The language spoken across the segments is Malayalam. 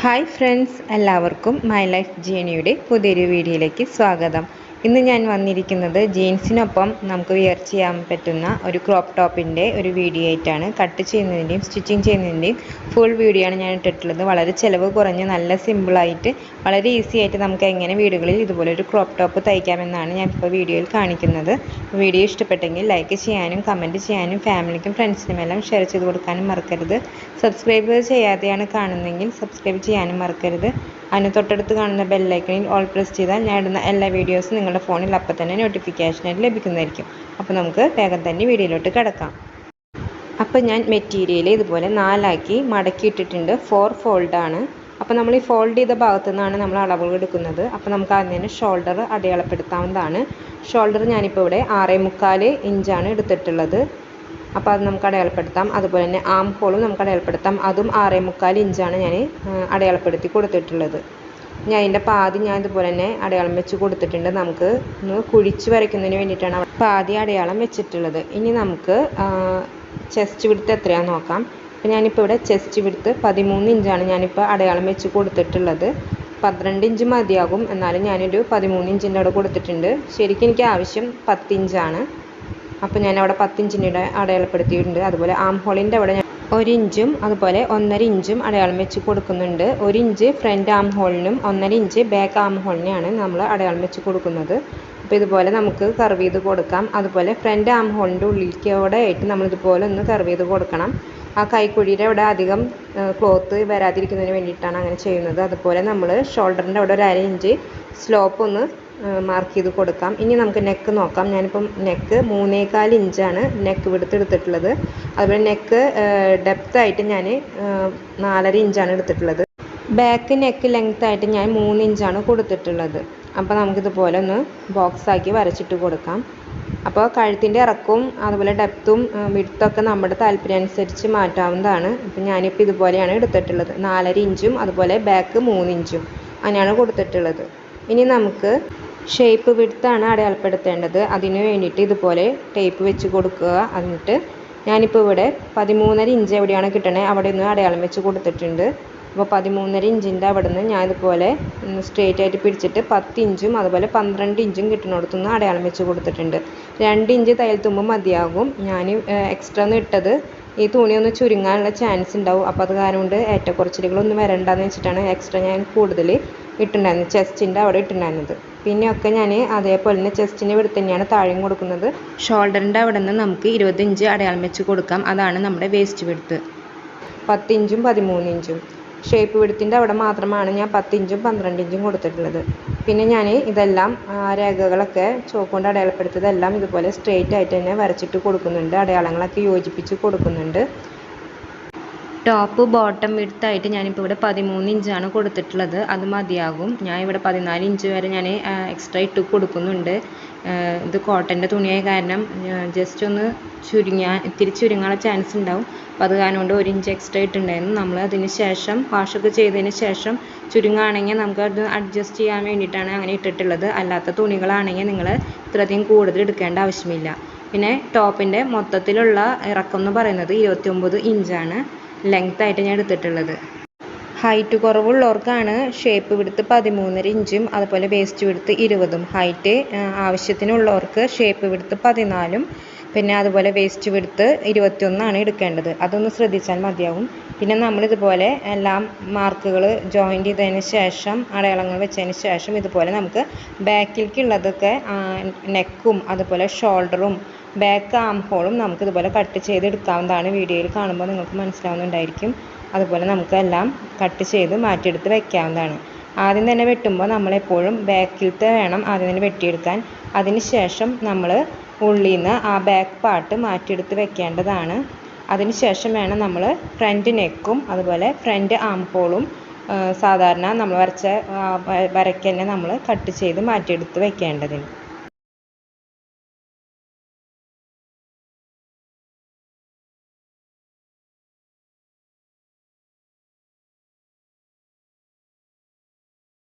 ഹായ് ഫ്രണ്ട്സ്, എല്ലാവർക്കും മൈ ലൈഫ് ജേണിയുടെ പുതിയൊരു വീഡിയോയിലേക്ക് സ്വാഗതം. ഇന്ന് ഞാൻ വന്നിരിക്കുന്നത് ജീൻസിനൊപ്പം നമുക്ക് വിയർ ചെയ്യാൻ പറ്റുന്ന ഒരു ക്രോപ്പ് ടോപ്പിൻ്റെ ഒരു വീഡിയോ ആയിട്ടാണ്. കട്ട് ചെയ്യുന്നതിൻ്റെയും സ്റ്റിച്ചിങ് ചെയ്യുന്നതിൻ്റെയും ഫുൾ വീഡിയോ ആണ് ഞാൻ ഇട്ടിട്ടുള്ളത്. വളരെ ചിലവ് കുറഞ്ഞ് നല്ല സിമ്പിളായിട്ട് വളരെ ഈസി ആയിട്ട് നമുക്ക് എങ്ങനെ വീടുകളിൽ ഇതുപോലെ ഒരു ക്രോപ്പ് ടോപ്പ് തയ്ക്കാമെന്നാണ് ഞാൻ ഇപ്പോൾ വീഡിയോയിൽ കാണിക്കുന്നത്. വീഡിയോ ഇഷ്ടപ്പെട്ടെങ്കിൽ ലൈക്ക് ചെയ്യാനും കമൻറ്റ് ചെയ്യാനും ഫാമിലിക്കും ഫ്രണ്ട്സിനും എല്ലാം ഷെയർ ചെയ്ത് കൊടുക്കാനും മറക്കരുത്. സബ്സ്ക്രൈബ് ചെയ്യാതെയാണ് കാണുന്നതെങ്കിൽ സബ്സ്ക്രൈബ് ചെയ്യാനും മറക്കരുത്. അതിന് തൊട്ടടുത്ത് കാണുന്ന ബെല്ലൈക്കണിൽ ഓൾ പ്രസ് ചെയ്താൽ ഞാൻ ഇടുന്ന എല്ലാ വീഡിയോസും നിങ്ങളുടെ ഫോണിൽ അപ്പോൾ തന്നെ നോട്ടിഫിക്കേഷനായിട്ട് ലഭിക്കുന്നതായിരിക്കും. അപ്പോൾ നമുക്ക് വേഗം തന്നെ വീഡിയോയിലോട്ട് കിടക്കാം. അപ്പോൾ ഞാൻ മെറ്റീരിയൽ ഇതുപോലെ 4ആക്കി മടക്കിയിട്ടിട്ടുണ്ട്. 4 ഫോൾഡാണ്. അപ്പോൾ നമ്മൾ ഈ ഫോൾഡ് ചെയ്ത ഭാഗത്തു നിന്നാണ് നമ്മൾ അളവുകൾ എടുക്കുന്നത്. അപ്പോൾ നമുക്ക് ആദ്യം തന്നെ ഷോൾഡർ അടയാളപ്പെടുത്താവുന്നതാണ്. ഷോൾഡർ ഞാനിപ്പോൾ ഇവിടെ 6.25 ഇഞ്ചാണ് എടുത്തിട്ടുള്ളത്. അപ്പോൾ അത് നമുക്ക് അടയാളപ്പെടുത്താം. അതുപോലെ തന്നെ ആം ഹോളും നമുക്ക് അടയാളപ്പെടുത്താം. അതും 6.25 ഇഞ്ചാണ് ഞാൻ അടയാളപ്പെടുത്തി കൊടുത്തിട്ടുള്ളത്. ഞാൻ അതിൻ്റെ പാതി ഞാൻ ഇതുപോലെ തന്നെ അടയാളം വെച്ച് കൊടുത്തിട്ടുണ്ട്. നമുക്ക് ഒന്ന് കുഴിച്ച് വരയ്ക്കുന്നതിന് വേണ്ടിയിട്ടാണ് പാതി അടയാളം വെച്ചിട്ടുള്ളത്. ഇനി നമുക്ക് ചെസ്റ്റ് വിഡ്ത്ത് എത്രയാണെന്ന് നോക്കാം. അപ്പോൾ ഞാനിപ്പോൾ ഇവിടെ ചെസ്റ്റ് വിഡ്ത്ത് 13 ഇഞ്ചാണ് ഞാനിപ്പോൾ അടയാളം വെച്ച് കൊടുത്തിട്ടുള്ളത്. 12 ഇഞ്ച് മതിയാകും, എന്നാലും ഞാനൊരു 13 ഇഞ്ചിൻ്റെ അവിടെ കൊടുത്തിട്ടുണ്ട്. ശരിക്കും എനിക്ക് ആവശ്യം 10 ഇഞ്ചാണ്. അപ്പോൾ ഞാൻ അവിടെ 10 ഇഞ്ചിൻ്റെ അടയാളപ്പെടുത്തിയിട്ടുണ്ട്. അതുപോലെ ആം ഹോളിൻ്റെ അവിടെ ഞാൻ 1 ഇഞ്ചും അതുപോലെ 1.5 ഇഞ്ചും അടയാളം വെച്ച് കൊടുക്കുന്നുണ്ട്. 1 ഇഞ്ച് ഫ്രണ്ട് ആം ഹോളിനും 1.5 ഇഞ്ച് ബാക്ക് ആം ഹോളിനെയാണ് നമ്മൾ അടയാളം വെച്ച് കൊടുക്കുന്നത്. അപ്പോൾ ഇതുപോലെ നമുക്ക് കർവ് ചെയ്ത് കൊടുക്കാം. അതുപോലെ ഫ്രണ്ട് ആം ഹോളിൻ്റെ ഉള്ളിലേക്കോടെ ആയിട്ട് നമ്മളിതുപോലെ ഒന്ന് കർവ് ചെയ്ത് കൊടുക്കണം. ആ കൈക്കുഴിയുടെ അവിടെ അധികം ക്ലോത്ത് വരാതിരിക്കുന്നതിന് വേണ്ടിയിട്ടാണ് അങ്ങനെ ചെയ്യുന്നത്. അതുപോലെ നമ്മൾ ഷോൾഡറിൻ്റെ അവിടെ ഒരു 1/2 ഇഞ്ച് സ്ലോപ്പ് ഒന്ന് മാർക്ക് ചെയ്ത് കൊടുക്കാം. ഇനി നമുക്ക് നെക്ക് നോക്കാം. ഞാനിപ്പം നെക്ക് 3.25 ഇഞ്ചാണ് നെക്ക് വിഡ്ത്ത് എടുത്തിട്ടുള്ളത്. അതുപോലെ നെക്ക് ഡെപ്തായിട്ട് ഞാൻ 4.5 ഇഞ്ചാണ് എടുത്തിട്ടുള്ളത്. ബാക്ക് നെക്ക് ലെങ്ത്തായിട്ട് ഞാൻ 3 ഇഞ്ചാണ് കൊടുത്തിട്ടുള്ളത്. അപ്പോൾ നമുക്കിതുപോലെ ഒന്ന് ബോക്സാക്കി വരച്ചിട്ട് കൊടുക്കാം. അപ്പോൾ കഴുത്തിൻ്റെ ഇറക്കവും അതുപോലെ ഡെപ്തും വിഡ്ത്തൊക്കെ നമ്മുടെ താല്പര്യം അനുസരിച്ച് മാറ്റാവുന്നതാണ്. അപ്പോൾ ഞാനിപ്പോൾ ഇതുപോലെയാണ് എടുത്തിട്ടുള്ളത്. 4.5 ഇഞ്ചും അതുപോലെ ബാക്ക് 3 ഇഞ്ചും അങ്ങനെയാണ് കൊടുത്തിട്ടുള്ളത്. ഇനി നമുക്ക് ഷേപ്പ് വിഡ്ത്താണ് അടയാളപ്പെടുത്തേണ്ടത്. അതിന് വേണ്ടിയിട്ട് ഇതുപോലെ ടേപ്പ് വെച്ച് കൊടുക്കുക. എന്നിട്ട് ഞാനിപ്പോൾ ഇവിടെ 13.5 ഇഞ്ച് എവിടെയാണ് കിട്ടണേ അവിടെ നിന്ന് അടയാളം വെച്ച് കൊടുത്തിട്ടുണ്ട്. അപ്പോൾ 13.5 ഇഞ്ചിൻ്റെ അവിടെ നിന്ന് ഞാൻ ഇതുപോലെ സ്ട്രേറ്റ് ആയിട്ട് പിടിച്ചിട്ട് 10 ഇഞ്ചും അതുപോലെ 12 ഇഞ്ചും കിട്ടുന്നിടത്തുനിന്ന് അടയാളം വെച്ച് കൊടുത്തിട്ടുണ്ട്. 2 ഇഞ്ച് തയ്യൽ തുമ്പ് മതിയാകും. ഞാൻ എക്സ്ട്രാ ഒന്ന് ഇട്ടത് ഈ തുണി ഒന്ന് ചുരുങ്ങാനുള്ള ചാൻസ് ഉണ്ടാവും. അപ്പോൾ അത് കാരണം കൊണ്ട് ഏറ്റക്കുറച്ചിലുകളൊന്നും വരണ്ടെന്ന് വെച്ചിട്ടാണ് എക്സ്ട്രാ ഞാൻ കൂടുതൽ ഇട്ടുണ്ടായിരുന്നത്, ചെസ്റ്റിൻ്റെ അവിടെ ഇട്ടുണ്ടായിരുന്നത്. പിന്നെയൊക്കെ ഞാൻ അതേപോലെ തന്നെ ചെസ്റ്റിൻ്റെ ഇവിടെ തന്നെയാണ് താഴെയും കൊടുക്കുന്നത്. ഷോൾഡറിൻ്റെ അവിടെ നിന്ന് നമുക്ക് 20 ഇഞ്ച് അടയാളം വെച്ച് കൊടുക്കാം. അതാണ് നമ്മുടെ വേസ്റ്റ് വിഡ്ത്ത്. 10 ഇഞ്ചും 13 ഇഞ്ചും. ഷേപ്പ് വിഡ്ത്തിൻ്റെ അവിടെ മാത്രമാണ് ഞാൻ 10 ഇഞ്ചും 12 ഇഞ്ചും കൊടുത്തിട്ടുള്ളത്. പിന്നെ ഞാൻ ഇതെല്ലാം രേഖകളൊക്കെ ചോക്ക് കൊണ്ട് അടയാളപ്പെടുത്തിയതെല്ലാം ഇതുപോലെ സ്ട്രെയിറ്റ് ആയിട്ട് തന്നെ വരച്ചിട്ട് കൊടുക്കുന്നുണ്ട്. അടയാളങ്ങളൊക്കെ യോജിപ്പിച്ച് കൊടുക്കുന്നുണ്ട്. ടോപ്പ് ബോട്ടം വിഡ്ത്തായിട്ട് ഞാനിപ്പോൾ ഇവിടെ 13 ഇഞ്ചാണ് കൊടുത്തിട്ടുള്ളത്. അത് മതിയാകും. ഞാൻ ഇവിടെ 14 ഇഞ്ച് വരെ ഞാൻ എക്സ്ട്രാ ഇട്ട് കൊടുക്കുന്നുണ്ട്. ഇത് കോട്ടൻ്റെ തുണിയായ കാരണം ജസ്റ്റ് ഒന്ന് ഇത്തിരി ചുരുങ്ങാനുള്ള ചാൻസ് ഉണ്ടാവും. അപ്പോൾ അത് കാരണം കൊണ്ട് 1 ഇഞ്ച് എക്സ്ട്രാ ഇട്ടുണ്ടായിരുന്നു. നമ്മൾ അതിന് ശേഷം വാഷൊക്കെ ചെയ്തതിന് ശേഷം ചുരുങ്ങുകയാണെങ്കിൽ നമുക്ക് അത് അഡ്ജസ്റ്റ് ചെയ്യാൻ വേണ്ടിയിട്ടാണ് അങ്ങനെ ഇട്ടിട്ടുള്ളത്. അല്ലാത്ത തുണികളാണെങ്കിൽ നിങ്ങൾ ഇത്രയധികം കൂടുതൽ എടുക്കേണ്ട ആവശ്യമില്ല. പിന്നെ ടോപ്പിൻ്റെ മൊത്തത്തിലുള്ള ഇറക്കം എന്ന് പറയുന്നത് 29 ഇഞ്ചാണ് ലെങ്ത്തായിട്ട് ഞാൻ എടുത്തിട്ടുള്ളത്. ഹൈറ്റ് കുറവുള്ളവർക്കാണ് ഷേപ്പ് വിഡ്ത്ത് 13.5 ഇഞ്ചും അതുപോലെ വേസ്റ്റ് വിഡ്ത്ത് 20ഉം. ഹൈറ്റ് ആവശ്യത്തിനുള്ളവർക്ക് ഷേപ്പ് വിഡ്ത്ത് 14ഉം പിന്നെ അതുപോലെ വേസ്റ്റ് വിഡ്ത്ത് 21ആണ് എടുക്കേണ്ടത്. അതൊന്ന് ശ്രദ്ധിച്ചാൽ മതിയാവും. പിന്നെ നമ്മളിതുപോലെ എല്ലാം മാർക്കുകൾ ജോയിൻ്റ് ചെയ്തതിന് ശേഷം അടയാളങ്ങൾ വെച്ചതിന് ശേഷം ഇതുപോലെ നമുക്ക് ബാക്കിലേക്കുള്ളതൊക്കെ നെക്കും അതുപോലെ ഷോൾഡറും ബാക്ക് ആം ഹോളും നമുക്കിതുപോലെ കട്ട് ചെയ്തെടുക്കാവുന്നതാണ്. വീഡിയോയിൽ കാണുമ്പോൾ നിങ്ങൾക്ക് മനസ്സിലാവുന്നുണ്ടായിരിക്കും. അതുപോലെ നമുക്കെല്ലാം കട്ട് ചെയ്ത് മാറ്റിയെടുത്ത് വയ്ക്കാവുന്നതാണ്. ആദ്യം തന്നെ വെട്ടുമ്പോൾ നമ്മളെപ്പോഴും ബാക്കിലത്തെ വേണം ആദ്യം തന്നെ വെട്ടിയെടുക്കാൻ. അതിന് ശേഷം നമ്മൾ ഉള്ളിൽ നിന്ന് ആ ബാക്ക് പാർട്ട് മാറ്റിയെടുത്ത് വെക്കേണ്ടതാണ്. അതിന് ശേഷം വേണം നമ്മൾ ഫ്രണ്ട് നെക്കും അതുപോലെ ഫ്രണ്ട് ആം ഹോളും സാധാരണ നമ്മൾ വരച്ച വരയ്ക്ക് തന്നെ നമ്മൾ കട്ട് ചെയ്ത് മാറ്റിയെടുത്ത് വെക്കേണ്ടതിന്.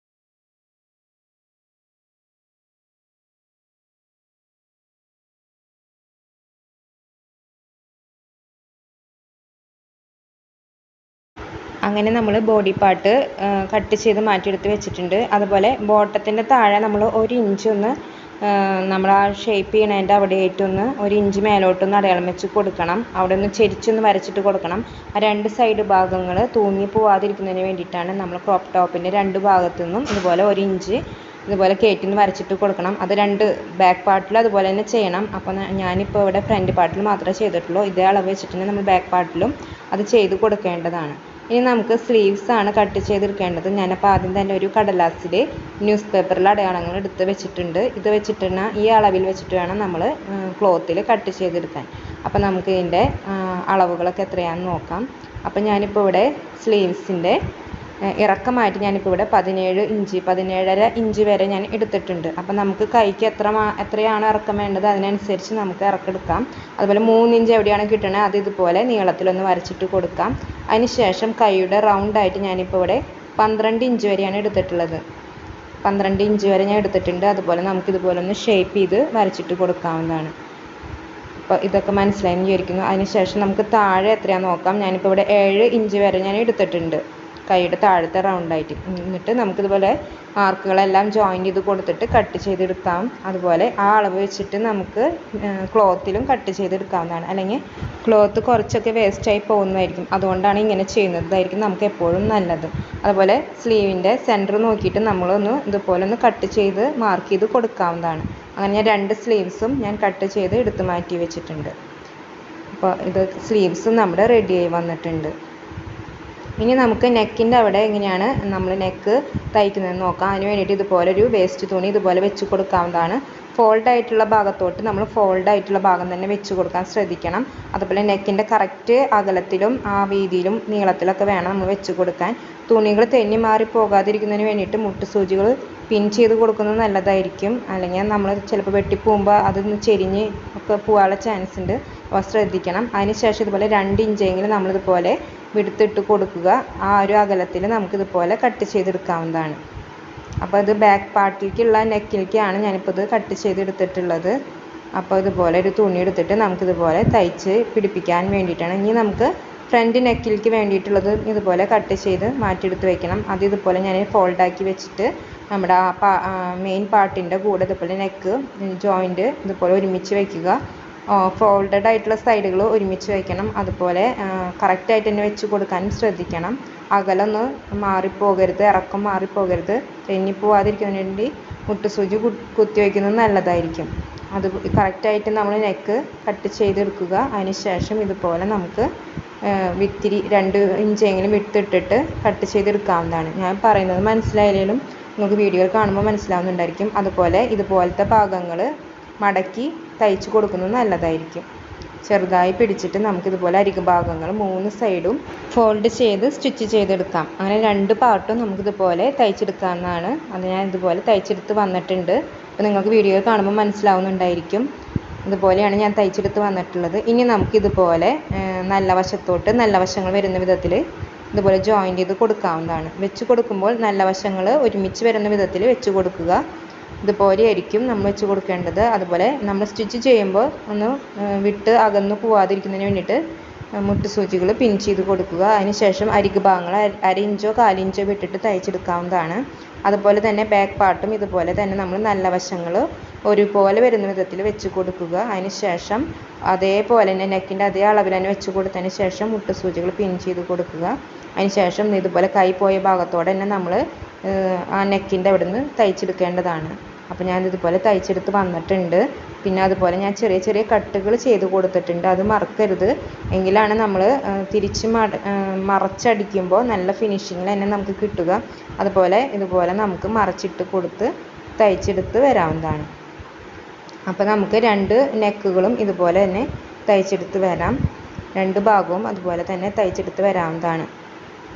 അങ്ങനെ നമ്മൾ ബോഡി പാർട്ട് കട്ട് ചെയ്ത് മാറ്റിയെടുത്ത് വെച്ചിട്ടുണ്ട്. അതുപോലെ ബോട്ടത്തിൻ്റെ താഴെ നമ്മൾ 1 ഇഞ്ച് ഒന്ന് നമ്മൾ ആ ഷേപ്പ് ചെയ്യണതിൻ്റെ അവിടെ ആയിട്ടൊന്ന് 1 ഇഞ്ച് മേലോട്ടൊന്ന് അടയാളം വെച്ച് കൊടുക്കണം. അവിടെ ഒന്ന് ചെരിച്ചൊന്ന് വരച്ചിട്ട് കൊടുക്കണം. ആ 2 സൈഡ് ഭാഗങ്ങൾ തൂങ്ങി പോവാതിരിക്കുന്നതിന് വേണ്ടിയിട്ടാണ് നമ്മൾ ക്രോപ്പ് ടോപ്പിൻ്റെ 2 ഭാഗത്തു നിന്നും ഇതുപോലെ 1 ഇഞ്ച് ഇതുപോലെ കയറ്റിന്ന് വരച്ചിട്ട് കൊടുക്കണം. അത് 2 ബാക്ക് പാർട്ടിൽ അതുപോലെ തന്നെ ചെയ്യണം. അപ്പോൾ ഞാനിപ്പോൾ ഇവിടെ ഫ്രണ്ട് പാർട്ടിൽ മാത്രമേ ചെയ്തിട്ടുള്ളൂ. ഇതേ അളവ് വെച്ചിട്ട് നമ്മൾ ബാക്ക് പാർട്ടിലും അത് ചെയ്ത് കൊടുക്കേണ്ടതാണ്. ഇനി നമുക്ക് സ്ലീവ്സ് ആണ് കട്ട് ചെയ്തെടുക്കേണ്ടത്. ഞാനപ്പോൾ ആദ്യം തന്നെ ഒരു കടലാസിൽ ന്യൂസ് പേപ്പറിൽ അടയാളങ്ങൾ എടുത്ത് വെച്ചിട്ടുണ്ട്. ഇത് വെച്ചിട്ടാണ് ഈ അളവിൽ വെച്ചിട്ട് വേണം നമ്മൾ ക്ലോത്തിൽ കട്ട് ചെയ്തെടുക്കാൻ. അപ്പോൾ നമുക്ക് ഇതിൻ്റെ അളവുകളൊക്കെ എത്രയാണെന്ന് നോക്കാം. അപ്പോൾ ഞാനിപ്പോൾ ഇവിടെ സ്ലീവ്സിൻ്റെ ഇറക്കമായിട്ട് ഞാനിപ്പോൾ ഇവിടെ 17.5 ഇഞ്ച് വരെ ഞാൻ എടുത്തിട്ടുണ്ട്. അപ്പോൾ നമുക്ക് കൈക്ക് എത്രയാണ് ഇറക്കം വേണ്ടത് അതിനനുസരിച്ച് നമുക്ക് ഇറക്കെടുക്കാം. അതുപോലെ 3 ഇഞ്ച് എവിടെയാണ് കിട്ടണത് അത് ഇതുപോലെ നീളത്തിലൊന്ന് വരച്ചിട്ട് കൊടുക്കാം. അതിനുശേഷം കൈയുടെ റൗണ്ടായിട്ട് ഞാനിപ്പോൾ ഇവിടെ 12 ഇഞ്ച് വരെയാണ് എടുത്തിട്ടുള്ളത്. 12 ഇഞ്ച് വരെ ഞാൻ എടുത്തിട്ടുണ്ട്. അതുപോലെ നമുക്കിതുപോലെ ഒന്ന് ഷേപ്പ് ചെയ്ത് വരച്ചിട്ട് കൊടുക്കാവുന്നതാണ്. അപ്പോൾ ഇതൊക്കെ മനസ്സിലായെന്ന് വിചാരിക്കുന്നു. അതിനുശേഷം നമുക്ക് താഴെ എത്രയാണെന്ന് നോക്കാം. ഞാനിപ്പോൾ ഇവിടെ 7 ഇഞ്ച് വരെ ഞാൻ എടുത്തിട്ടുണ്ട് കൈയുടെ താഴത്തെ റൗണ്ടായിട്ട്. എന്നിട്ട് നമുക്കിതുപോലെ ആർക്കുകളെല്ലാം ജോയിൻ ചെയ്ത് കൊടുത്തിട്ട് കട്ട് ചെയ്തെടുക്കാം. അതുപോലെ ആ അളവ് വെച്ചിട്ട് നമുക്ക് ക്ലോത്തിലും കട്ട് ചെയ്തെടുക്കാവുന്നതാണ്. അല്ലെങ്കിൽ ക്ലോത്ത് കുറച്ചൊക്കെ വേസ്റ്റായി പോകുന്നതായിരിക്കും. അതുകൊണ്ടാണ് ഇങ്ങനെ ചെയ്യുന്നത്. ഇതായിരിക്കും നമുക്ക് എപ്പോഴും നല്ലത്. അതുപോലെ സ്ലീവിൻ്റെ സെൻറ്റർ നോക്കിയിട്ട് നമ്മളൊന്ന് ഇതുപോലെ ഒന്ന് കട്ട് ചെയ്ത് മാർക്ക് ചെയ്ത് കൊടുക്കാവുന്നതാണ്. അങ്ങനെ ഞാൻ 2 സ്ലീവ്സും ഞാൻ കട്ട് ചെയ്ത് എടുത്ത് മാറ്റി വെച്ചിട്ടുണ്ട്. അപ്പോൾ ഇത് സ്ലീവ്സും നമ്മുടെ റെഡിയായി വന്നിട്ടുണ്ട്. ഇനി നമുക്ക് നെക്കിൻ്റെ അവിടെ എങ്ങനെയാണ് നമ്മൾ നെക്ക് തയ്ക്കുന്നതെന്ന് നോക്കാം. അതിന് വേണ്ടിയിട്ട് ഇതുപോലെ ഒരു വേസ്റ്റ് തുണി ഇതുപോലെ വെച്ച് കൊടുക്കാവുന്നതാണ്. ഫോൾഡായിട്ടുള്ള ഭാഗത്തോട്ട് നമ്മൾ ഫോൾഡായിട്ടുള്ള ഭാഗം തന്നെ വെച്ച് കൊടുക്കാൻ ശ്രദ്ധിക്കണം. അതുപോലെ നെക്കിൻ്റെ കറക്റ്റ് അകലത്തിലും ആ വീതിയിലും നീളത്തിലൊക്കെ വേണം നമ്മൾ വെച്ച് കൊടുക്കാൻ. തുണികൾ തെന്നി മാറി പോകാതിരിക്കുന്നതിന് വേണ്ടിയിട്ട് മുട്ടുസൂചികൾ പിൻ ചെയ്ത് കൊടുക്കുന്നത് നല്ലതായിരിക്കും. അല്ലെങ്കിൽ നമ്മൾ ചിലപ്പോൾ വെട്ടിപ്പോകുമ്പോൾ അതൊന്ന് ചെരിഞ്ഞ് ഒക്കെ പോകാനുള്ള ചാൻസ് ഉണ്ട്. അപ്പോൾ ശ്രദ്ധിക്കണം. അതിനുശേഷം ഇതുപോലെ 2 ഇഞ്ചെങ്കിലും നമ്മളിതുപോലെ വിടുത്തിട്ട് കൊടുക്കുക. ആ ഒരു അകലത്തിൽ നമുക്കിതുപോലെ കട്ട് ചെയ്തെടുക്കാവുന്നതാണ്. അപ്പോൾ ഇത് ബാക്ക് പാർട്ടിലേക്കുള്ള നെക്കിലേക്കാണ് ഞാനിപ്പോൾ ഇത് കട്ട് ചെയ്തെടുത്തിട്ടുള്ളത്. അപ്പോൾ ഇതുപോലെ ഒരു തുണി എടുത്തിട്ട് നമുക്കിതുപോലെ തയ്ച്ച് പിടിപ്പിക്കാൻ വേണ്ടിയിട്ടാണ്. ഇനി നമുക്ക് ഫ്രണ്ട് നെക്കിലേക്ക് വേണ്ടിയിട്ടുള്ളത് ഇതുപോലെ കട്ട് ചെയ്ത് മാറ്റിയെടുത്ത് വെക്കണം. അത് ഇതുപോലെ ഞാൻ ഫോൾഡാക്കി വെച്ചിട്ട് നമ്മുടെ മെയിൻ പാർട്ടിൻ്റെ കൂടെ ഇതുപോലെ നെക്ക് ജോയിൻറ്റ് ഇതുപോലെ ഒരുമിച്ച് വയ്ക്കുക. ഫോൾഡഡ് ആയിട്ടുള്ള സൈഡുകൾ ഒരുമിച്ച് വയ്ക്കണം. അതുപോലെ കറക്റ്റായിട്ട് തന്നെ വെച്ച് കൊടുക്കാനും ശ്രദ്ധിക്കണം. അകലൊന്ന് മാറിപ്പോകരുത്, ഇറക്കം മാറിപ്പോകരുത്. തെന്നിപ്പോവാതിരിക്കുന്നതിന് വേണ്ടി മുട്ടുസൂചി കുത്തി വയ്ക്കുന്നത് നല്ലതായിരിക്കും. അത് കറക്റ്റായിട്ട് നമ്മൾ നെക്ക് കട്ട് ചെയ്തെടുക്കുക. അതിന് ശേഷം ഇതുപോലെ നമുക്ക് വിത്തിരി 2 ഇഞ്ചെങ്കിലും വിട്ടിട്ടിട്ട് കട്ട് ചെയ്തെടുക്കാവുന്നതാണ്. ഞാൻ പറയുന്നത് മനസ്സിലായാലും നിങ്ങൾക്ക് വീഡിയോയിൽ കാണുമ്പോൾ മനസ്സിലാവുന്നുണ്ടായിരിക്കും. അതുപോലെ ഇതുപോലത്തെ ഭാഗങ്ങൾ മടക്കി തയ്ച്ച് കൊടുക്കുന്നത് നല്ലതായിരിക്കും. ചെറുതായി പിടിച്ചിട്ട് നമുക്കിതുപോലെ അരികു ഭാഗങ്ങൾ 3 സൈഡും ഫോൾഡ് ചെയ്ത് സ്റ്റിച്ച് ചെയ്തെടുക്കാം. അങ്ങനെ 2 പാർട്ടും നമുക്കിതുപോലെ തയ്ച്ചെടുക്കാവുന്നതാണ്. അത് ഞാൻ ഇതുപോലെ തയ്ച്ചെടുത്ത് വന്നിട്ടുണ്ട്. അപ്പോൾ നിങ്ങൾക്ക് വീഡിയോയിൽ കാണുമ്പോൾ മനസ്സിലാവുന്നുണ്ടായിരിക്കും. ഇതുപോലെയാണ് ഞാൻ തയ്ച്ചെടുത്ത് വന്നിട്ടുള്ളത്. ഇനി നമുക്കിതുപോലെ നല്ല വശത്തോട്ട് നല്ല വശങ്ങൾ വരുന്ന വിധത്തിൽ ഇതുപോലെ ജോയിൻ ചെയ്ത് കൊടുക്കാവുന്നതാണ്. വെച്ച് കൊടുക്കുമ്പോൾ നല്ല വശങ്ങൾ ഒരുമിച്ച് വരുന്ന വിധത്തിൽ വെച്ച് കൊടുക്കുക. ഇതുപോലെ ആയിരിക്കും നമ്മൾ വെച്ച് കൊടുക്കേണ്ടത്. അതുപോലെ നമ്മൾ സ്റ്റിച്ച് ചെയ്യുമ്പോൾ ഒന്ന് വിട്ട് അകന്നു പോവാതിരിക്കുന്നതിന് വേണ്ടിയിട്ട് മുട്ടുസൂചികൾ പിൻ ചെയ്ത് കൊടുക്കുക. അതിനുശേഷം അരികു ഭാഗങ്ങൾ 1/2 ഇഞ്ചോ 1/4 ഇഞ്ചോ വിട്ടിട്ട് തയ്ച്ചെടുക്കാവുന്നതാണ്. അതുപോലെ തന്നെ ബാക്ക് പാർട്ടും ഇതുപോലെ തന്നെ നമ്മൾ നല്ല വശങ്ങൾ ഒരുപോലെ വരുന്ന വിധത്തിൽ വെച്ച് കൊടുക്കുക. അതിനുശേഷം അതേപോലെ തന്നെ നെക്കിൻ്റെ അതേ അളവിൽ തന്നെ വെച്ച് കൊടുത്തതിന് ശേഷം മുട്ടുസൂചികൾ പിൻ ചെയ്ത് കൊടുക്കുക. അതിനുശേഷം ഇതുപോലെ കൈ പോയ ഭാഗത്തോടെ തന്നെ നമ്മൾ ആ നെക്കിൻ്റെ അവിടെ നിന്ന് തയ്ച്ചെടുക്കേണ്ടതാണ്. അപ്പോൾ ഞാനിതുപോലെ തയ്ച്ചെടുത്ത് വന്നിട്ടുണ്ട്. പിന്നെ അതുപോലെ ഞാൻ ചെറിയ ചെറിയ കട്ടുകൾ ചെയ്ത് കൊടുത്തിട്ടുണ്ട്. അത് മറക്കരുത്. എങ്കിലാണ് നമ്മൾ തിരിച്ച് മറച്ചടിക്കുമ്പോൾ നല്ല ഫിനിഷിങ്ങിൽ തന്നെ നമുക്ക് കിട്ടുക. അതുപോലെ ഇതുപോലെ നമുക്ക് മറച്ചിട്ട് കൊടുത്ത് തയ്ച്ചെടുത്ത് വരാവുന്നതാണ്. അപ്പോൾ നമുക്ക് 2 നെക്കുകളും ഇതുപോലെ തന്നെ തയ്ച്ചെടുത്ത് വരാം. 2 ഭാഗവും അതുപോലെ തന്നെ തയ്ച്ചെടുത്ത് വരാവുന്നതാണ്.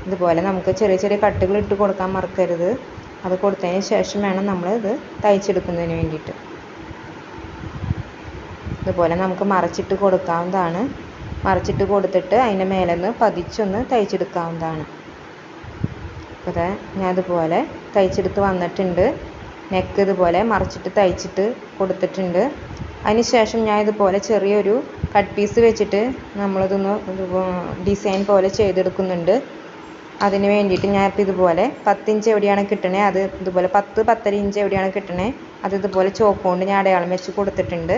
ഇതുപോലെ നമുക്ക് ചെറിയ ചെറിയ കട്ടുകൾ ഇട്ട് കൊടുക്കാൻ മറക്കരുത്. അത് കൊടുത്തതിന് ശേഷം വേണം നമ്മൾ ഇത് തയ്ച്ചെടുക്കുന്നതിന് വേണ്ടിയിട്ട്. ഇതുപോലെ നമുക്ക് മറച്ചിട്ട് കൊടുക്കാവുന്നതാണ്. മറച്ചിട്ട് കൊടുത്തിട്ട് അതിൻ്റെ മേലെ നിന്ന് പതിച്ചൊന്ന് തയ്ച്ചെടുക്കാവുന്നതാണ്. അപ്പോൾ ഞാൻ ഇതുപോലെ തയ്ച്ചെടുത്ത് വന്നിട്ടുണ്ട്. നെക്ക് ഇതുപോലെ മറച്ചിട്ട് തയ്ച്ചിട്ട് കൊടുത്തിട്ടുണ്ട്. അതിന് ശേഷം ഞാൻ ഇതുപോലെ ചെറിയൊരു കട്ട് പീസ് വെച്ചിട്ട് നമ്മളിതൊന്ന് ഡിസൈൻ പോലെ ചെയ്തെടുക്കുന്നുണ്ട്. അതിന് വേണ്ടിയിട്ട് ഞാൻ ഇപ്പോൾ ഇതുപോലെ 10 ഇഞ്ച് എവിടെയാണ് കിട്ടണേ അത് ഇതുപോലെ 10-10.5 ഇഞ്ച് എവിടെയാണ് കിട്ടണേ അത് ഇതുപോലെ ചോക്ക് കൊണ്ട് ഞാൻ അടയാളം വെച്ച് കൊടുത്തിട്ടുണ്ട്.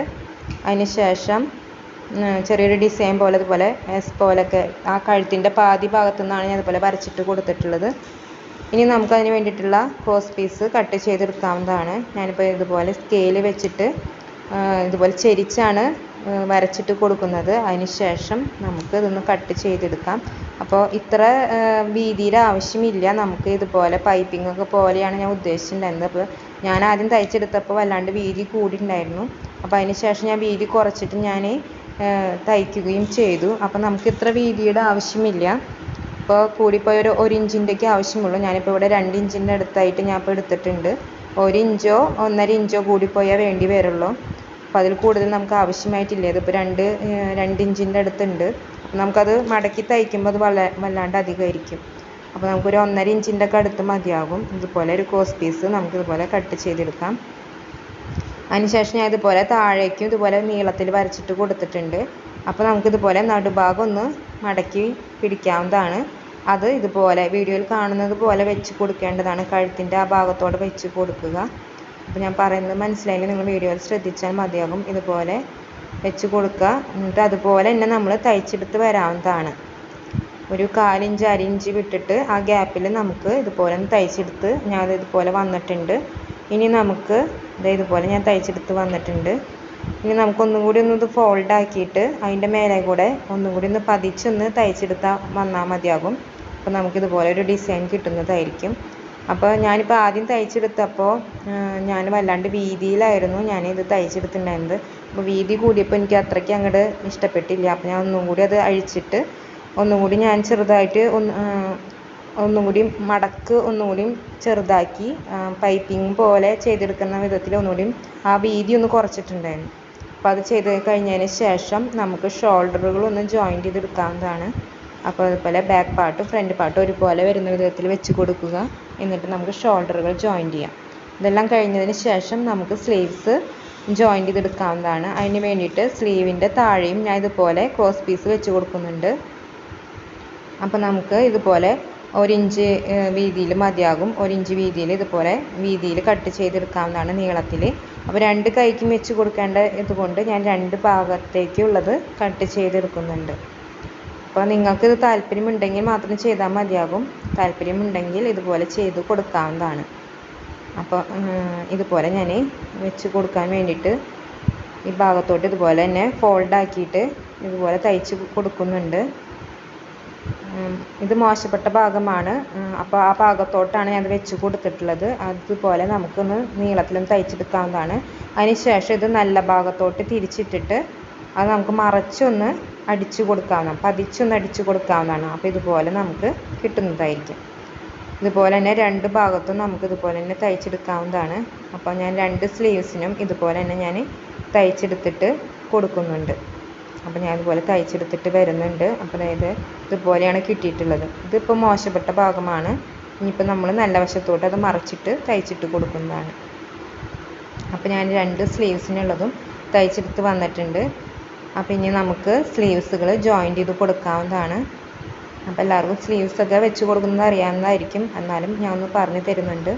അതിന് ശേഷം ചെറിയൊരു ഡിസൈൻ പോലെ ഇതുപോലെ എസ് പോലൊക്കെ ആ കഴുത്തിൻ്റെ പാതി ഭാഗത്തു നിന്നാണ് ഞാൻ ഇതുപോലെ വരച്ചിട്ട് കൊടുത്തിട്ടുള്ളത്. ഇനി നമുക്ക് അതിന് വേണ്ടിയിട്ടുള്ള ക്രോസ് പീസ് കട്ട് ചെയ്തെടുക്കാവുന്നതാണ്. ഞാനിപ്പോൾ ഇതുപോലെ സ്കെയിൽ വെച്ചിട്ട് ഇതുപോലെ ചെരിച്ചാണ് വരച്ചിട്ട് കൊടുക്കുന്നത്. അതിന് ശേഷം നമുക്ക് ഇതൊന്ന് കട്ട് ചെയ്തെടുക്കാം. അപ്പോൾ ഇത്ര വീതിയുടെ ആവശ്യമില്ല, നമുക്ക് ഇതുപോലെ പൈപ്പിംഗ് ഒക്കെ പോലെയാണ് ഞാൻ ഉദ്ദേശിച്ചിട്ടുണ്ടായിരുന്നത്. അപ്പോൾ ഞാൻ ആദ്യം തയ്ച്ചെടുത്തപ്പോൾ വല്ലാണ്ട് വീതി കൂടിയിട്ടുണ്ടായിരുന്നു. അപ്പോൾ അതിന് ശേഷം ഞാൻ വീതി കുറച്ചിട്ട് ഞാൻ തയ്ക്കുകയും ചെയ്തു. അപ്പോൾ നമുക്ക് ഇത്ര വീതിയുടെ ആവശ്യമില്ല, ഇപ്പോൾ കൂടിപ്പോയ ഒരു ഇഞ്ചിൻ്റെയൊക്കെ ആവശ്യമുള്ളൂ. ഞാനിപ്പോൾ ഇവിടെ 2 ഇഞ്ചിൻ്റെ അടുത്തായിട്ട് ഞാൻ ഇപ്പോൾ എടുത്തിട്ടുണ്ട്. 1 ഇഞ്ചോ 1.5 ഇഞ്ചോ കൂടിപ്പോയാൽ വേണ്ടി വരുള്ളൂ. അപ്പോൾ അതിൽ കൂടുതൽ നമുക്ക് ആവശ്യമായിട്ടില്ല. ഇതിപ്പോൾ 2 ഇഞ്ചിൻ്റെ അടുത്തുണ്ട്. അപ്പോൾ നമുക്കത് മടക്കി തയ്ക്കുമ്പോൾ അത് വല്ലാണ്ട് അധികമായിരിക്കും. അപ്പോൾ നമുക്കൊരു 1.5 ഇഞ്ചിൻ്റെ ഒക്കെ അടുത്ത് മതിയാകും. ഇതുപോലെ ഒരു ക്രോസ് പീസ് നമുക്കിതുപോലെ കട്ട് ചെയ്തെടുക്കാം. അതിനുശേഷം ഞാൻ ഇതുപോലെ താഴേക്കും ഇതുപോലെ നീളത്തിൽ വരച്ചിട്ട് കൊടുത്തിട്ടുണ്ട്. അപ്പോൾ നമുക്കിതുപോലെ നടുഭാഗം ഒന്ന് മടക്കി പിടിക്കാവുന്നതാണ്. അത് ഇതുപോലെ വീഡിയോയിൽ കാണുന്നത് പോലെ വെച്ച് കൊടുക്കേണ്ടതാണ്. കഴുത്തിൻ്റെ ആ ഭാഗത്തോടെ വെച്ച് കൊടുക്കുക. അപ്പോൾ ഞാൻ പറയുന്നത് മനസ്സിലായില്ല, നിങ്ങൾ വീഡിയോയിൽ ശ്രദ്ധിച്ചാൽ മതിയാകും. ഇതുപോലെ വെച്ച് കൊടുക്കുക. എന്നിട്ട് അതുപോലെ തന്നെ നമ്മൾ തയ്ച്ചെടുത്ത് വരാവുന്നതാണ്. ഒരു 1/4 ഇഞ്ച് 1/2 ഇഞ്ച് വിട്ടിട്ട് ആ ഗ്യാപ്പിൽ നമുക്ക് ഇതുപോലെ ഒന്ന് തയ്ച്ചെടുത്ത് ഞാനത് ഇതുപോലെ വന്നിട്ടുണ്ട്. ഇനി നമുക്ക് ഇതുപോലെ ഞാൻ തയ്ച്ചെടുത്ത് വന്നിട്ടുണ്ട്. ഇനി നമുക്കൊന്നും കൂടി ഒന്ന് ഇത് ഫോൾഡ് ആക്കിയിട്ട് അതിൻ്റെ മേലെ കൂടെ ഒന്നും കൂടി ഒന്ന് പതിച്ചൊന്ന് തയ്ച്ചെടുത്താൽ വന്നാൽ മതിയാകും. അപ്പോൾ നമുക്കിതുപോലെ ഒരു ഡിസൈൻ കിട്ടുന്നതായിരിക്കും. അപ്പോൾ ഞാനിപ്പോൾ ആദ്യം തയ്ച്ചെടുത്തപ്പോൾ ഞാൻ വല്ലാണ്ട് വീതിയിലായിരുന്നു ഞാനിത് തയ്ച്ചെടുത്തിട്ടുണ്ടായിരുന്നത്. അപ്പോൾ വീതി കൂടിയപ്പോൾ എനിക്ക് അത്രയ്ക്ക് അങ്ങോട്ട് ഇഷ്ടപ്പെട്ടില്ല. അപ്പോൾ ഞാൻ ഒന്നും കൂടി അത് അഴിച്ചിട്ട് ഒന്നും കൂടി ഞാൻ ചെറുതായിട്ട് ഒന്നും കൂടി മടക്ക് ഒന്നുകൂടി ചെറുതാക്കി പൈപ്പിംഗ് പോലെ ചെയ്തെടുക്കുന്ന വിധത്തിൽ ഒന്നുകൂടി ആ വീതി ഒന്ന് കുറച്ചിട്ടുണ്ടായിരുന്നു. അപ്പോൾ അത് ചെയ്ത് കഴിഞ്ഞതിന് ശേഷം നമുക്ക് ഷോൾഡറുകൾ ഒന്ന് ജോയിൻറ്റ് ചെയ്തെടുക്കാവുന്നതാണ്. അപ്പോൾ അതുപോലെ ബാക്ക് പാർട്ടും ഫ്രണ്ട് പാർട്ടും ഒരുപോലെ വരുന്ന വിധത്തിൽ വെച്ച് കൊടുക്കുക. എന്നിട്ട് നമുക്ക് ഷോൾഡറുകൾ ജോയിൻറ്റ് ചെയ്യാം. ഇതെല്ലാം കഴിഞ്ഞതിന് ശേഷം നമുക്ക് സ്ലീവ്സ് ജോയിൻറ്റ് ചെയ്തെടുക്കാവുന്നതാണ്. അതിന് വേണ്ടിയിട്ട് സ്ലീവിൻ്റെ താഴെയും ഞാൻ ഇതുപോലെ ക്രോസ് പീസ് വെച്ച് കൊടുക്കുന്നുണ്ട്. അപ്പോൾ നമുക്ക് ഇതുപോലെ 1 ഇഞ്ച് വീതിയിൽ മതിയാകും. 1 ഇഞ്ച് വീതിയിൽ ഇതുപോലെ വീതിയിൽ കട്ട് ചെയ്തെടുക്കാവുന്നതാണ് നീളത്തിൽ. അപ്പോൾ 2 കൈക്കും വെച്ച് കൊടുക്കേണ്ട ഇതുകൊണ്ട് ഞാൻ 2 ഭാഗത്തേക്കുള്ളത് കട്ട് ചെയ്തെടുക്കുന്നുണ്ട്. അപ്പോൾ നിങ്ങൾക്ക് ഇത് താല്പര്യമുണ്ടെങ്കിൽ മാത്രം ചെയ്താൽ മതിയാകും. താല്പര്യമുണ്ടെങ്കിൽ ഇതുപോലെ ചെയ്ത് കൊടുക്കാവുന്നതാണ്. അപ്പോൾ ഇതുപോലെ ഞാൻ വെച്ച് കൊടുക്കാൻ വേണ്ടിയിട്ട് ഈ ഭാഗത്തോട്ട് ഇതുപോലെ തന്നെ ഫോൾഡ് ആക്കിയിട്ട് ഇതുപോലെ തയ്ച്ച് കൊടുക്കുന്നുണ്ട്. ഇത് മോശപ്പെട്ട ഭാഗമാണ്. അപ്പോൾ ആ ഭാഗത്തോട്ടാണ് ഞാൻ വെച്ച് കൊടുത്തിട്ടുള്ളത്. അതുപോലെ നമുക്കൊന്ന് നീളത്തിലൊന്ന് തയ്ച്ചെടുക്കാവുന്നതാണ്. അതിന് ശേഷം ഇത് നല്ല ഭാഗത്തോട്ട് തിരിച്ചിട്ടിട്ട് അത് നമുക്ക് മറച്ചൊന്ന് അടിച്ചു കൊടുക്കാവുന്നതാണ്, പതിച്ചൊന്ന് അടിച്ചു കൊടുക്കാവുന്നതാണ്. അപ്പോൾ ഇതുപോലെ നമുക്ക് കിട്ടുന്നതായിരിക്കും. ഇതുപോലെ തന്നെ 2 ഭാഗത്തും നമുക്ക് ഇതുപോലെ തന്നെ തയ്ച്ചെടുക്കാവുന്നതാണ്. അപ്പോൾ ഞാൻ 2 സ്ലീവ്സിനും ഇതുപോലെ തന്നെ ഞാൻ തയ്ച്ചെടുത്തിട്ട് കൊടുക്കുന്നുണ്ട്. അപ്പോൾ ഞാൻ ഇതുപോലെ തയ്ച്ചെടുത്തിട്ട് വരുന്നുണ്ട്. അപ്പോൾ ഇതുപോലെയാണ് കിട്ടിയിട്ടുള്ളത്. ഇതിപ്പോൾ മോശപ്പെട്ട ഭാഗമാണ്. ഇനിയിപ്പോൾ നമ്മൾ നല്ല വശത്തോട്ട് അത് മറച്ചിട്ട് തയ്ച്ചിട്ട് കൊടുക്കുന്നതാണ്. അപ്പോൾ ഞാൻ 2 സ്ലീവ്സിനുള്ളതും തയ്ച്ചെടുത്ത് വന്നിട്ടുണ്ട്. അപ്പോൾ ഇനി നമുക്ക് സ്ലീവ്സുകൾ ജോയിൻറ്റ് ചെയ്ത് കൊടുക്കാവുന്നതാണ്. അപ്പോൾ എല്ലാവർക്കും സ്ലീവ്സൊക്കെ വെച്ച് കൊടുക്കുന്നത് അറിയാവുന്നതായിരിക്കും, എന്നാലും ഞാൻ ഒന്ന് പറഞ്ഞു തരുന്നുണ്ട്.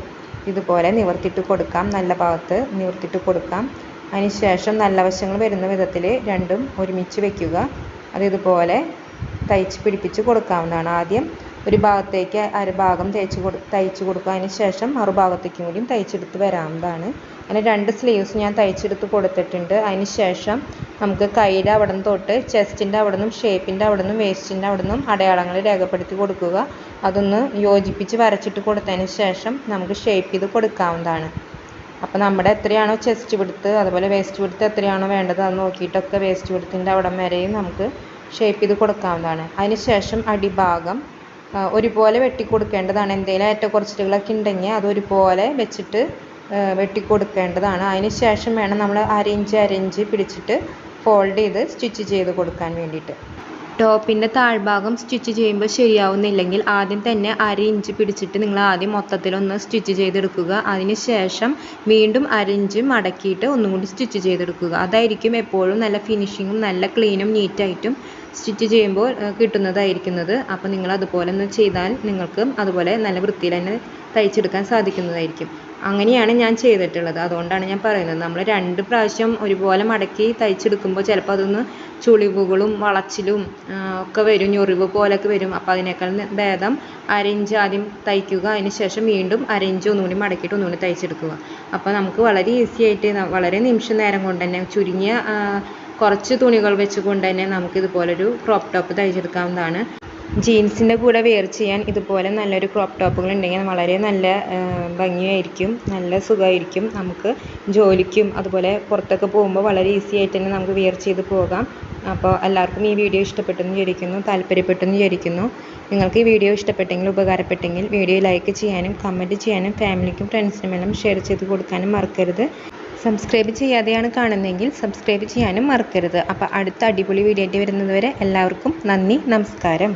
ഇതുപോലെ നിവർത്തിയിട്ട് കൊടുക്കാം, നല്ല ഭാഗത്ത് നിവർത്തിയിട്ട് കൊടുക്കാം. അതിന് ശേഷം നല്ല വശങ്ങൾ വരുന്ന വിധത്തിൽ രണ്ടും ഒരുമിച്ച് വയ്ക്കുക. അത് ഇതുപോലെ തയ്ച്ച് പിടിപ്പിച്ച് കൊടുക്കാവുന്നതാണ്. ആദ്യം ഒരു ഭാഗത്തേക്ക് അരഭാഗം തയ്ച്ച് കൊടുക്കുക. അതിന് ശേഷം മറുഭാഗത്തേക്കും കൂടിയും തയ്ച്ചെടുത്ത് വരാവുന്നതാണ്. അങ്ങനെ 2 സ്ലീവ്സ് ഞാൻ തയ്ച്ചെടുത്ത് കൊടുത്തിട്ടുണ്ട്. അതിന് ശേഷം നമുക്ക് കൈയുടെ അവിടെ നിന്ന് തൊട്ട് ചെസ്റ്റിൻ്റെ അവിടെ നിന്നും ഷേപ്പിൻ്റെ അവിടെ നിന്നും വേസ്റ്റിൻ്റെ അവിടെ നിന്നും അടയാളങ്ങൾ രേഖപ്പെടുത്തി കൊടുക്കുക. അതൊന്ന് യോജിപ്പിച്ച് വരച്ചിട്ട് കൊടുത്തതിന് ശേഷം നമുക്ക് ഷേപ്പ് ചെയ്ത് കൊടുക്കാവുന്നതാണ്. അപ്പോൾ നമ്മുടെ എത്രയാണോ ചെസ്റ്റ് വിഡ്ത്ത് അതുപോലെ വേസ്റ്റ് വിഡ്ത്ത് എത്രയാണോ വേണ്ടത് അത് നോക്കിയിട്ടൊക്കെ വേസ്റ്റ് വിഡ്ത്തിൻ്റെ അവിടം വരെയും നമുക്ക് ഷേപ്പ് ചെയ്ത് കൊടുക്കാവുന്നതാണ്. അതിന് ശേഷം അടിഭാഗം ഒരുപോലെ വെട്ടിക്കൊടുക്കേണ്ടതാണ്. എന്തെങ്കിലും ഏറ്റക്കുറച്ചിലുകളൊക്കെ ഉണ്ടെങ്കിൽ അത് ഒരുപോലെ വെച്ചിട്ട് വെട്ടിക്കൊടുക്കേണ്ടതാണ്. അതിന് ശേഷം വേണം നമ്മൾ അര ഇഞ്ച് പിടിച്ചിട്ട് ഫോൾഡ് ചെയ്ത് സ്റ്റിച്ച് ചെയ്ത് കൊടുക്കാൻ വേണ്ടിയിട്ട്. ടോപ്പിൻ്റെ താഴ്ഭാഗം സ്റ്റിച്ച് ചെയ്യുമ്പോൾ ശരിയാവുന്നില്ലെങ്കിൽ ആദ്യം തന്നെ അര ഇഞ്ച് പിടിച്ചിട്ട് നിങ്ങൾ ആദ്യം മൊത്തത്തിലൊന്ന് സ്റ്റിച്ച് ചെയ്തെടുക്കുക. അതിന് ശേഷം വീണ്ടും അര ഇഞ്ച് മടക്കിയിട്ട് ഒന്നും കൂടി സ്റ്റിച്ച് ചെയ്തെടുക്കുക. അതായിരിക്കും എപ്പോഴും നല്ല ഫിനിഷിങ്ങും നല്ല ക്ലീനും നീറ്റായിട്ടും സ്റ്റിച്ച് ചെയ്യുമ്പോൾ കിട്ടുന്നതായിരിക്കുന്നത്. അപ്പോൾ നിങ്ങൾ അതുപോലെ ഒന്ന് ചെയ്താൽ നിങ്ങൾക്ക് അതുപോലെ നല്ല വൃത്തിയിൽ തന്നെ തയ്ച്ചെടുക്കാൻ സാധിക്കുന്നതായിരിക്കും. അങ്ങനെയാണ് ഞാൻ ചെയ്തിട്ടുള്ളത്. അതുകൊണ്ടാണ് ഞാൻ പറയുന്നത്, നമ്മൾ 2 പ്രാവശ്യം ഒരുപോലെ മടക്കി തയ്ച്ചെടുക്കുമ്പോൾ ചിലപ്പോൾ അതൊന്ന് ചുളിവുകളും വളച്ചിലും ഒക്കെ വരും, ഞൊറിവ് പോലൊക്കെ വരും. അപ്പോൾ അതിനേക്കാൾ ഭേദം 1/2 ഇഞ്ച് ആദ്യം തയ്ക്കുക, അതിന് ശേഷം വീണ്ടും 1/2 ഇഞ്ച് ഒന്നുകൂടി മടക്കിയിട്ട് ഒന്നുകൂടി തയ്ച്ചെടുക്കുക. അപ്പോൾ നമുക്ക് വളരെ ഈസി ആയിട്ട് വളരെ നിമിഷ നേരം കൊണ്ട് തന്നെ ചുരുങ്ങിയ കുറച്ച് തുണികൾ വെച്ചുകൊണ്ട് തന്നെ നമുക്ക് ഇതുപോലൊരു ക്രോപ്പ് ടോപ്പ് തയ്ച്ചെടുക്കാവുന്നതാണ്. ജീൻസിൻ്റെ കൂടെ വെയർ ചെയ്യാൻ ഇതുപോലെ നല്ലൊരു ക്രോപ്പ് ടോപ്പുകൾ ഉണ്ടെങ്കിൽ വളരെ നല്ല ഭംഗിയായിരിക്കും, നല്ല സുഖമായിരിക്കും. നമുക്ക് ജോലിക്കും അതുപോലെ പുറത്തൊക്കെ പോകുമ്പോൾ വളരെ ഈസി ആയിട്ട് തന്നെ നമുക്ക് വെയർ ചെയ്ത് പോകാം. അപ്പോൾ എല്ലാവർക്കും ഈ വീഡിയോ ഇഷ്ടപ്പെട്ടെന്ന് വിചാരിക്കുന്നു, താല്പര്യപ്പെട്ടെന്ന് വിചാരിക്കുന്നു. നിങ്ങൾക്ക് ഈ വീഡിയോ ഇഷ്ടപ്പെട്ടെങ്കിൽ, ഉപകാരപ്പെട്ടെങ്കിൽ വീഡിയോ ലൈക്ക് ചെയ്യാനും കമൻറ്റ് ചെയ്യാനും ഫാമിലിക്കും ഫ്രണ്ട്സിനുമെല്ലാം ഷെയർ ചെയ്ത് കൊടുക്കാനും മറക്കരുത്. സബ്സ്ക്രൈബ് ചെയ്യാതെയാണ് കാണുന്നതെങ്കിൽ സബ്സ്ക്രൈബ് ചെയ്യാനും മറക്കരുത്. അപ്പോൾ അടുത്ത അടിപൊളി വീഡിയോ ആയിട്ട് വരുന്നത് വരെ എല്ലാവർക്കും നന്ദി, നമസ്കാരം.